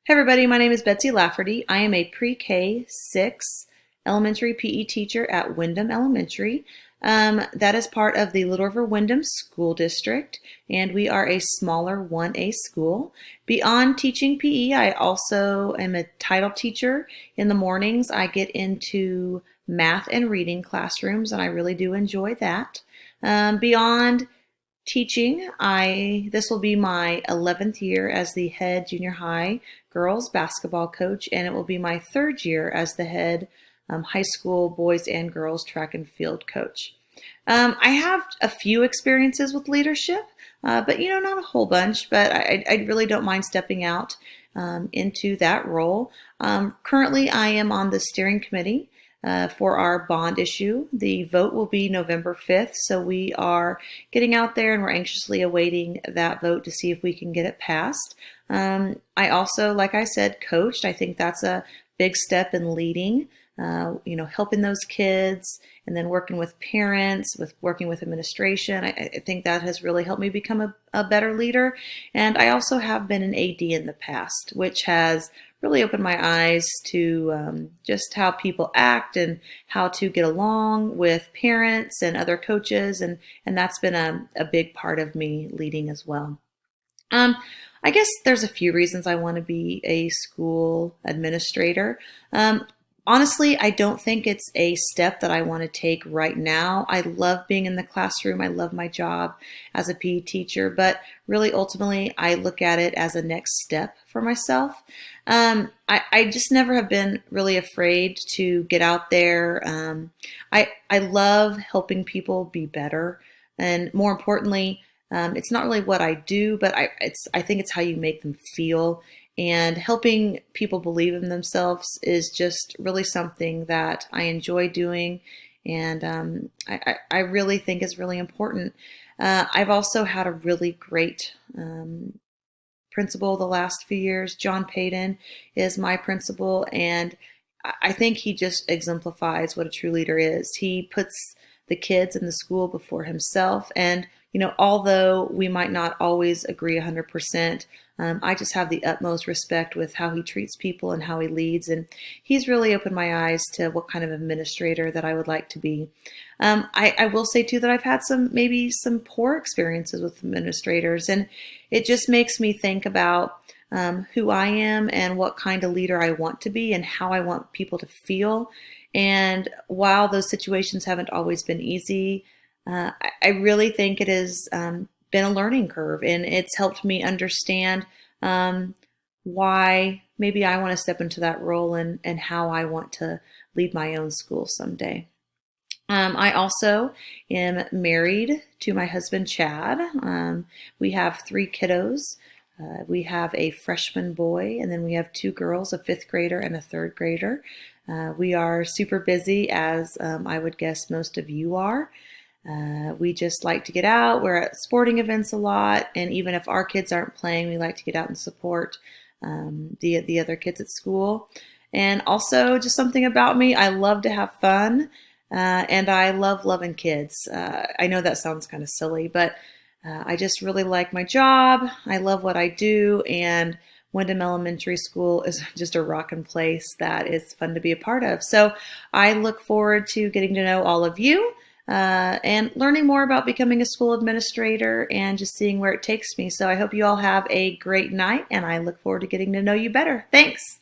Hey everybody, my name is Betsy Lafferty. I am a pre-K 6 elementary PE teacher at Wyndham Elementary. That is part of the Little River Wyndham School District, and we are a smaller 1A school. Beyond teaching PE, I also am a title teacher. In the mornings, I get into math and reading classrooms, and I really do enjoy that. Beyond teaching, this will be my 11th year as the head junior high girls basketball coach, and it will be my third year as the head high school boys and girls track and field coach. I have a few experiences with leadership, but not a whole bunch, but I really don't mind stepping out into that role. Currently, I am on the steering committee for our bond issue. The vote will be November 5th, so we are getting out there and we're anxiously awaiting that vote to see if we can get it passed. I also, like I said, coached. I think that's a big step in leading, helping those kids and then working with parents, working with administration. I think that has really helped me become a better leader. And I also have been an AD in the past, which has really opened my eyes to just how people act and how to get along with parents and other coaches, and that's been a big part of me leading as well. I guess there's a few reasons I want to be a school administrator. Honestly, I don't think it's a step that I want to take right now. I love being in the classroom. I love my job as a PE teacher, but really ultimately I look at it as a next step for myself. I just never have been really afraid to get out there. I love helping people be better, and more importantly, it's not really what I do, but I think it's how you make them feel. And helping people believe in themselves is just really something that I enjoy doing, and I really think is really important. I've also had a really great principal the last few years. John Payton is my principal, and I think he just exemplifies what a true leader is. He puts the kids in the school before himself, and although we might not always agree 100%, I just have the utmost respect with how he treats people and how he leads, and he's really opened my eyes to what kind of administrator that I would like to be. I will say too that I've had maybe some poor experiences with administrators, and it just makes me think about who I am and what kind of leader I want to be and how I want people to feel. And while those situations haven't always been easy, I really think it has been a learning curve, and it's helped me understand why maybe I want to step into that role, and how I want to lead my own school someday. I also am married to my husband, Chad. We have 3 kiddos. We have a freshman boy, and then we have 2 girls, a 5th grader and a 3rd grader. We are super busy, as I would guess most of you are. We just like to get out. We're at sporting events a lot, and even if our kids aren't playing, we like to get out and support the other kids at school. And also, just something about me, I love to have fun, and I love loving kids. I know that sounds kind of silly, but I just really like my job. I love what I do, and Wyndham Elementary School is just a rockin' place that is fun to be a part of. So I look forward to getting to know all of you, and learning more about becoming a school administrator and just seeing where it takes me. So I hope you all have a great night, and I look forward to getting to know you better. Thanks.